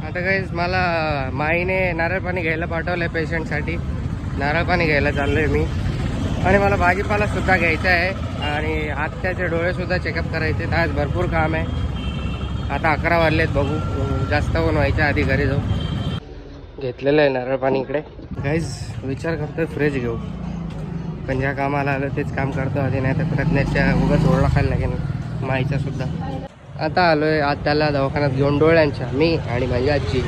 आता काहीच मला माईने नारळ पाणी घ्यायला पाठवलं आहे पेशंटसाठी. नारळ पाणी घ्यायला चाललो आहे मी. आणि मला भाजीपालासुद्धा घ्यायचा आहे आणि आत्याचे डोळेसुद्धा चेकअप करायचे. आज भरपूर काम आहे. आता 11 वाजलेत, बघू जास्त ऊन व्हायच्या आधी घरी जाऊ. घेतलेलं आहे नारळ पाणी इकडे. काहीच विचार करतोय फ्रीज घेऊ, पण ज्या कामाला आलं तेच काम करतो आधी, नाही तर प्रज्ञाच्या उगाच ओरडा खायला लागेल माईचा सुद्धा. आता आलोय आत्याला दवाखान्यात घेऊन डोळ्यांच्या, मी आणि माझी आजी.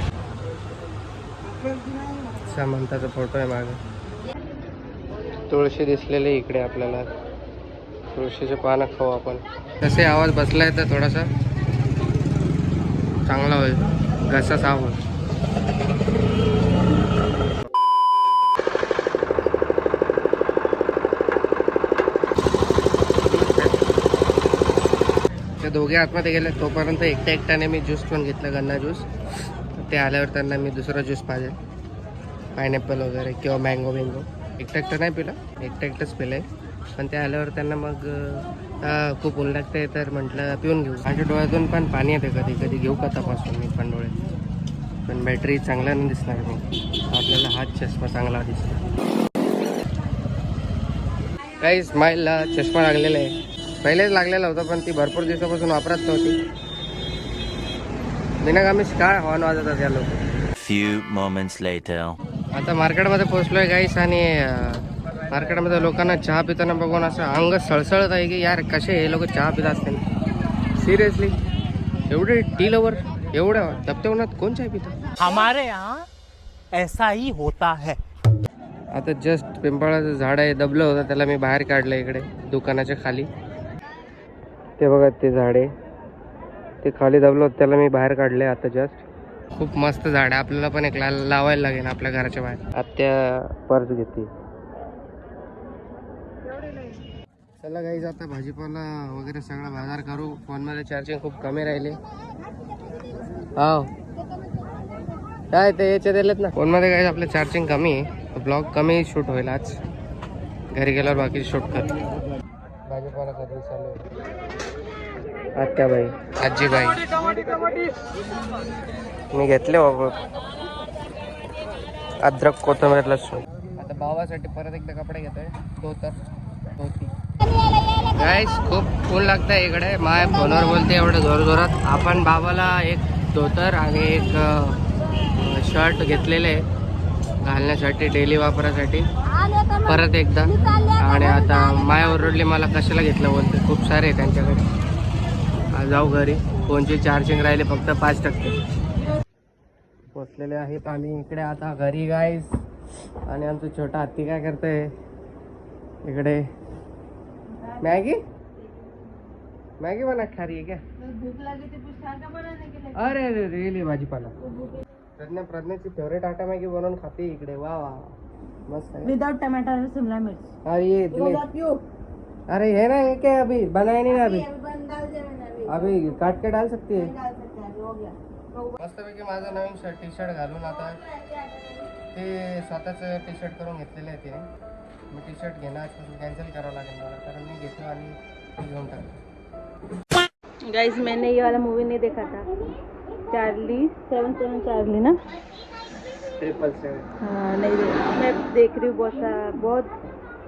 सामंताचा फोटो आहे मागे. तुळशी दिसलेली इकडे आपल्याला. तुळशीचे पानं खाऊ आपण. कसे आवाज बसलाय तर थोडासा चांगला होईल, घसा साफ होईल. ते दोघे आतमध्ये गेले तोपर्यंत एकट्याने मी ज्यूस पण घेतला, गन्ना ज्यूस. ते आल्यावर त्यांना मी दुसरा ज्यूस पाहिजे, पायनॅपल वगैरे किंवा मँगो बिंगो. एकटं नाही पिलं, एकटंच पिलं आहे. पण ते आल्यावर त्यांना मग खूप ऊन लागते तर म्हटलं पिऊन घेऊ. माझ्या डोळ्यातून पण पाणी येते कधी कधी, घेऊ का तपासून मी पण डोळे. पण बॅटरी चांगला नाही दिसणार मी, आपल्याला हाच चष्मा चांगला दिसतो. काही स्माईलला चष्मा लागलेला आहे, पहिलेच लागलेला होता पण ती भरपूर दिवसापासून वापरत नव्हती. बिनाकामीच काय हॉर्न वाजवतात या लोक. Few moments later. आता मार्केटमध्ये पोहोचलोय गाईस आणि मार्केटमध्ये लोकांना चहा पिताना बघून असं अंग सळसळत आहे की यार कसे हे लोक चहा पित असतील. सिरियसली एवढे टी लवर, एवढ्या दबत्या उन्हात कोण चहा पितं? हमारे यहाँ ऐसा ही होता है. आता जस्ट पिंपळाचं झाड आहे, दबलं होतं त्याला मी बाहेर काढलं इकडे दुकानाच्या खाली. ते बघा ते झाड आहे, ते खाली दबलं होतं त्याला मी बाहेर काढले आता जस्ट. खूप मस्त झाड आहे, आपल्याला पण एक लावायला लागेल आपल्या घराच्या बाहेर. आत्या पर्स घेते. चला गाईज आता भाजीपाला वगैरे सगळा बाजार करू. फोनमध्ये चार्जिंग खूप कमी राहिले. हो काय ते याचे दिलेत ना फोनमध्ये. गाईज आपलं चार्जिंग कमी आहे, ब्लॉग कमी शूट होईल आज. घरी गेल्यावर बाकी शूट कर. भाजीपाला कधी चालू आहे. आत्याबाई, आजीबाई मी घेतले बाबा अद्रक, कोथिंबीर, लसूण. आता भावासाठी परत एकदा कपडे घेतोय, धोती. गाईस खूप ऊन लागतंय इकडे. माय फोनवर बोलते एवढं जोरात. आपण बाबाला एक धोतर आणि एक शर्ट घेतलेले आहे घालण्यासाठी, डेली वापरासाठी परत एकदा. आणि आता माय ओरडली मला कशाला घेतलं बोलते, खूप सारे आहे त्यांच्याकडे. जाऊ घरी, फोनची चार्जिंग राहिले फक्त 5%. पोचलेले आहेत आम्ही इकडे आता घरी गाईस. आणि आमचं छोटा हत्ती काय करतोय इकडे, मैगी बना खा रही है क्या? भूख लगी थी कुछ खाने बनाने के लिए. अरे अरे रियली भाजीपाला. प्रज्ञाची फेवरेट आटा मॅगी बनवून खाते इकडे. वा वा मस्त है. विदाउट टमाटर और शिमला मिर्च. हाँ ये अरे है ना, ये क्या अभी बनाया नहीं ना अभी काट के डाल सकती है. मस्तपैकी माझं नवीन टी शर्ट घालून आता ते स्वतःच टी शर्ट करून घेतलेलं आहे तिने. मी टी शर्ट घेणं आजपासून कॅन्सल करावं लागेल मला, कारण मी घेतलं आणि ती घेऊन टाकलं. गाइस मैंने ये वाला मूवी नहीं देखा था, चार्ली 777 चार्ली ना, 777. हाँ नहीं देखा. मैं देख रही हूँ बहुत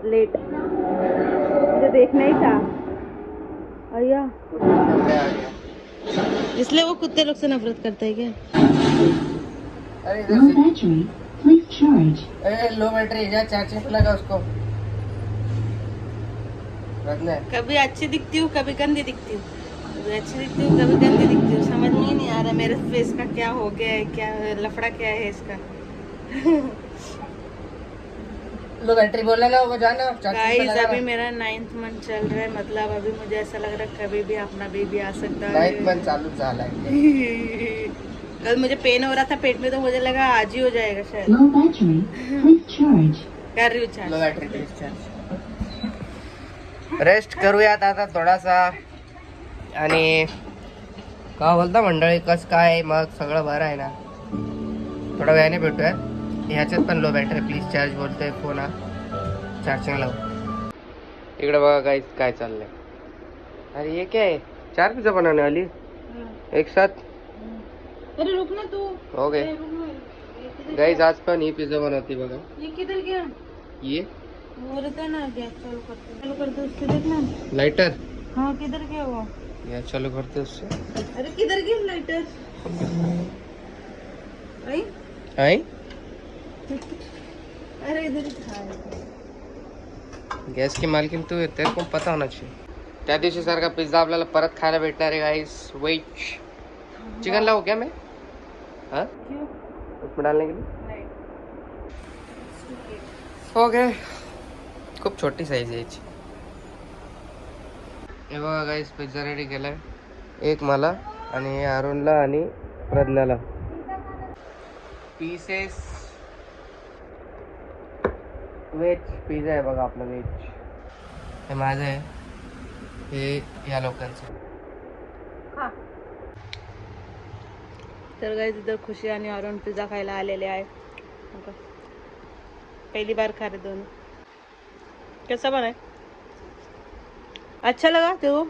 लेट, मुझे देखना ही था. अय्या इसलिए वो कुत्ते लोग से नफरत करता है क्या? अरे लो बैटरी जा, चार्जिंग लगा उसको. कभी अच्छी दिखती हूँ, कभी गंदी दिखती हूँ. कभी अच्छी दिखती हूँ, कभी गंदी दिखती हूँ. समझ में ही नहीं आ रहा मेरे फेस का क्या हो गया है, क्या लफड़ा क्या है इसका. लो बैटरी बोला ना वो जाना. गाइस अभी मेरा 9th मंथ चल रहा है, मतलब अभी मुझे ऐसा लग रहा है कभी भी अपना बेबी आ सकता है. 9th मंथ चालू झाला है. कल मुझे पेन हो रहा था पेट में, तो मुझे लगा आज ही हो जाएगा शायद. कर रही हूँ charge. Low battery please charge. Rest करूयात आता थोडासा. आणि का बोलता मंडळी, कस काय मग सगळं बरं आहे ना? थोड्या वेळाने भेटूया. ह्याच्यात पण लो बॅटरी प्लीज चार्ज बोलतोय फोन. हा चार्जिंग लाव. इकडे बघा गाइस काय चाललंय. अरे ये क्या है, 4 पिझ्झा बनवने वाली एक साथ. अरे रुक ना तू. हो गए अरे रुक ना. ये किधर गाइस आज पण ही पिझ्झा बनवती बघा. ये किधर गया? ये वो रहता है ना, गैस चालू करते उससे देखना. लाइटर हाँ किधर गया वो? या चालू करते उससे. अरे किधर गया लाइटर? आई आई अरे इधर ही था. गॅस की मालकीन तू आहे तेरे को पता होना चाहिए. त्या दिवशी सारखा पिझ्झा आपल्याला परत खायला भेटणार आहे गाइस. वेज चिकन लावू क्या मैं? हाँ क्यों? उसमें डालने के लिए नहीं. हो गए. खूप छोटी साईज आहे याची. हे बघा गाइस पिझ्झा रेडी केलाय. एक मला आणि अरुणला आणि प्रज्ञाला. पीसेस वेज पिझ्झा आहे बघा आपला वेज. हे माझं आहे. हे या लोकांचं. तर गाइस इधर खुशी आणि अरुण पिझ्झा खायला आलेले आहेत. पहली बार खा रहे दोनों. कैसा बना है? अच्छा लगा तेरे को?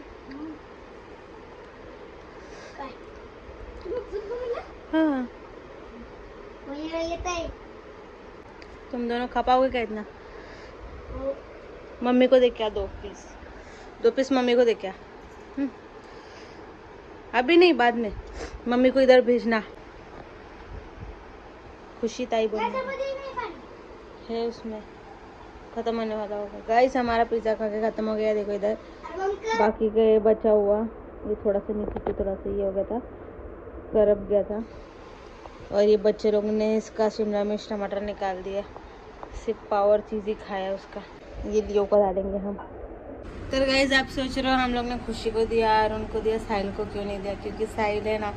हाँ. तुम दोनों खा पाओगे क्या इतना? मम्मी को दे क्या 2 पीस मम्मी को दे क्या. अभी नहीं, बाद में. मम्मी को इधर भेजना. खुशी ताई बोल है उसमें. खत्म होने वाला होगा. गाइस हमारा पिज्जा खा के खत्म हो गया. देखो इधर बाकी के बचा हुआ ये थोड़ा सा नीचे की थोड़ा सा ये हो गया था, करप गया था. और ये बच्चे लोग ने इसका शिमला मिर्च टमाटर निकाल दिया. सिर्फ पावर चीज़ ही खाया उसका. ये लियो को डालेंगे हम. तो गाइस आप सोच रहे हो हम लोग ने खुशी को दिया और उनको दिया, साहिल को क्यों नहीं दिया? क्योंकि साहिल है ना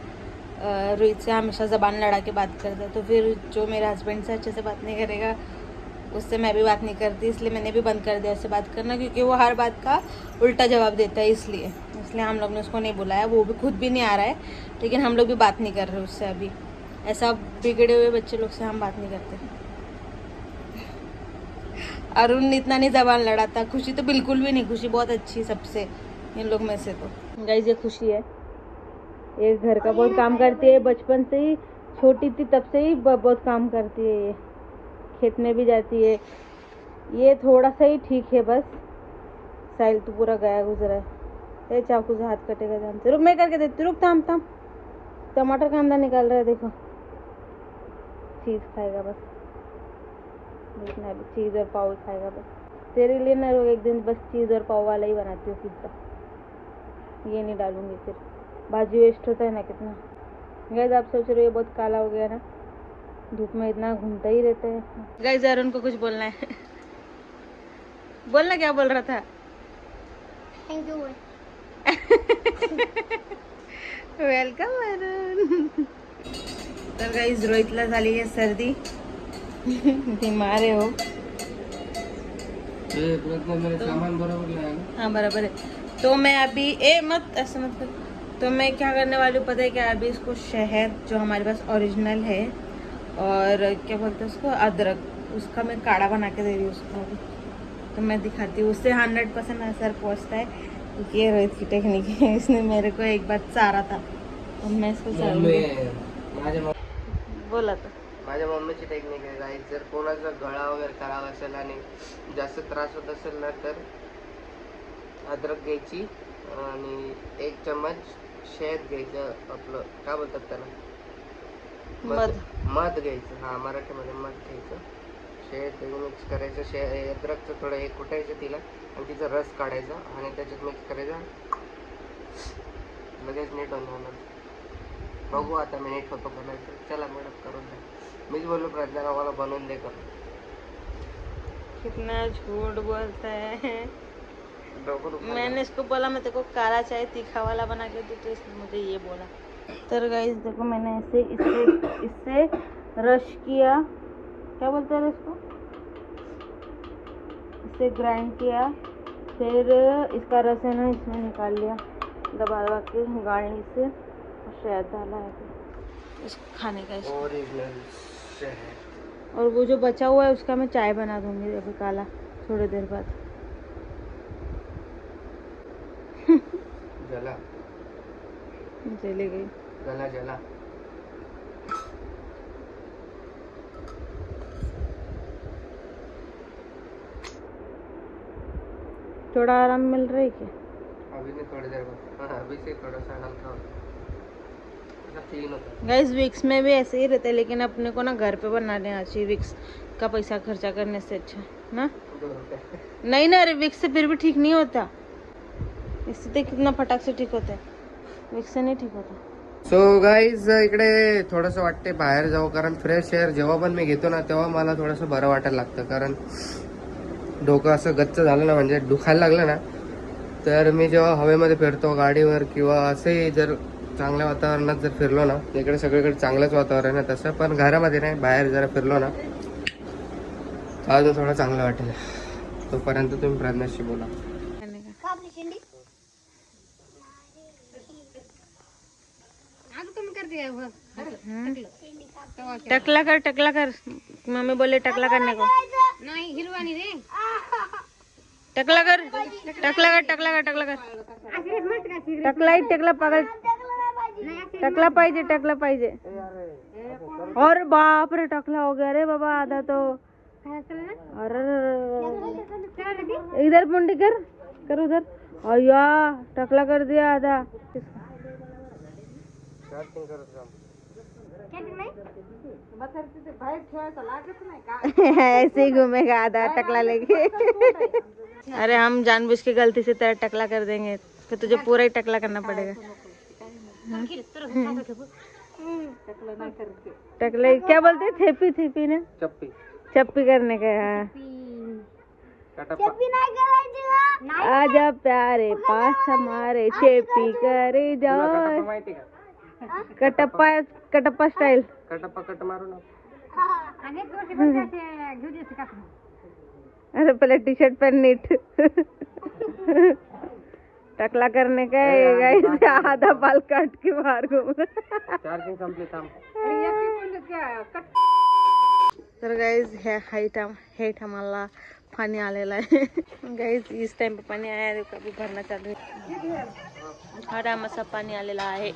रोहित से हमेशा ज़बान लड़ा के बात करता है. तो फिर जो मेरे हस्बैंड से अच्छे से बात नहीं करेगा उससे मैं भी बात नहीं करती. इसलिए मैंने भी बंद कर दिया उससे बात करना, क्योंकि वो हर बात का उल्टा जवाब देता है. इसलिए हम लोग ने उसको नहीं बुलाया. वो भी खुद भी नहीं आ रहा है, लेकिन हम लोग भी बात नहीं कर रहे उससे अभी. ऐसा बिगड़े हुए बच्चे लोग से हम बात नहीं करते. अरुण इतना नहीं जबान लड़ाता. खुशी तो बिल्कुल भी नहीं. खुशी बहुत अच्छी सबसे इन लोग में से. तो गाइस ये खुशी है. ये घर का बहुत काम करती है. बचपन से ही छोटी थी तब से ही बहुत काम करती है. ये खेत में भी जाती है. ये थोड़ा सा ही ठीक है बस. साहिल तो पूरा गया गुजरा है. ये चाकू से हाथ कटेगा जानते. रुक मैं करके देती. रुक थाम. टमाटर का अंदर निकाल रहा है देखो. चीज़ खाएगा बस. देखना अभी चीज़ और पाव खाएगा बस. तेरे लिए ना रोग एक दिन बस चीज़ और पाव वाला ही बनाती हूँ पिज्ज़ा. ये नहीं डालूंगी. फिर भाजी वेस्ट होता है ना कितना. गाइस आप सोच रहे हो ये बहुत काला हो गया ना, धूप में इतना घूमता ही रहते हैं. गाइस यार उनको कुछ बोलना है. बोलना. क्या बोल रहा था? Thank you. वेलकम अरुण. तर गाइस रोहितला झाली आहे सर्दी. बीमार आहे हो. सामान बरोबर लाया. हाँ बराबर है. तो मैं अभी मत ऐसा मत कर. तो मैं क्या करने वाली हूँ पता है क्या? अभी इसको शहद जो हमारे पास ओरिजिनल है और क्या बोलते हैं उसको, अदरक, उसका मैं काढ़ा बना के दे रही हूँ उसको अभी. तो मैं दिखाती हूँ. उससे 100% असर पहुँचता है. क्योंकि ये रोहित की टेक्निक है. इसने मेरे को एक बार चारा था और मैं इसको बोला था. माझ्या मम्मीची टेक्निक आहे गाईस. जर कोणाचा गळा वगैरे खराब असेल आणि जास्त त्रास होत असेल ना तर अद्रक घ्यायची आणि 1 चम्मच शहद घ्यायचं. आपलं काय बोलतात त्याला? मध घ्यायचं. हा मराठीमध्ये मध घ्यायचं. शहद मिक्स करायचं. अद्रकचं थोडं हे कुटायचं तिला आणि तिचा रस काढायचा आणि त्याच्यात मिक्स करायचा. लगेच नीट होणार. बघू आता मी नीट होतो बनायचं. चला मदत करून द्या. मीच बोललो प्रज्ञा मला बनवून दे कर. कितना झूठ बोलता है. मैंने इसको बोला मैं तेरे को काला चाय तीखा वाला बना के दूँ, तो इसने मुझे ये बोला. तो गाइस देखो मैंने ऐसे इससे रश किया. क्या बोलते हैं इसको? इसे ग्राइंड किया. फिर इसका रस है ना इसमें निकाल लिया दबा के गाढ़ी से और शहद डाला है इसको खाने का. ओरिजिनल शहद. और वो जो बचा हुआ है उसका मैं चाय बना दूंगी अभी काला थोड़ी देर बाद. जला चली गई. गला जला. थोड़ा आराम मिल रहा है क्या? अभी नहीं, थोड़ी देर बाद। हाँ, अभी से थोड़ा सा हल्का होता है, क्लीन होता है। गाइस विक्स में भी ऐसे ही रहते हैं, लेकिन अपने को ना घर पे बना लेना चाहिए विक्स का पैसा खर्चा करने से अच्छा ना। 2 रुपये। नहीं ना, अरे विक्स से फिर भी ठीक नहीं होता, इससे तो कितना फटाक से ठीक होता है, विक्स से नहीं ठीक होता। सो गाईज इकडे थोडंसं वाटते बाहेर जाऊ, कारण फ्रेश एअर जेव्हा पण मी घेतो ना तेव्हा मला थोडंसं बरं वाटायला लागतं, कारण डोकं असं गच्च झालं ना, म्हणजे दुखायला लागलं ना, तर मी जेव्हा हवेमध्ये फिरतो गाडीवर किंवा असे जर चांगल्या वातावरणात जर फिरलो ना, इकडे सगळीकडे चांगलंच वातावरण आहे तसं, पण घरामध्ये नाही, बाहेर जरा फिरलो ना अजून थोडं चांगलं वाटेल. तोपर्यंत तुम्ही प्रज्ञाशी बोला. टकला कर, मम्मी बोले टकला करने को. नहीं हिरवानी रे. टकला कर. टकला पागल. टकला पाहिजे. और बाप रे, टकला हो गया रे बाबा आधा तो. अरे इधर मुंडी कर उधर. अय्या टकला कर दिया आधा. ऐसे ही घूमेगा आधा टकला लेके. अरे हम जानबूझ के गलती से तेरा टकला कर देंगे, फिर तुझे पूरा ही टकला करना पड़ेगा. टकले क्या बोलते, थेपी ने चप्पी करने का. आजा प्यारे पास हमारे, चेपी करे जाओ. कटप्पा स्टाइल. कट मारू ना. अरे पहले टी शर्ट पहन नीट. टकला करने का है गाइस, आधा बाल काट के बाहर घूम. चार्जिंग संपली, थांब. तर गाइस हेट आम्हाला पाणी आलेला आहे. गाइस इस टाइम पे पाणी आया है, अभी भरना चालू है. आराम असा पाणी आलेला आहे.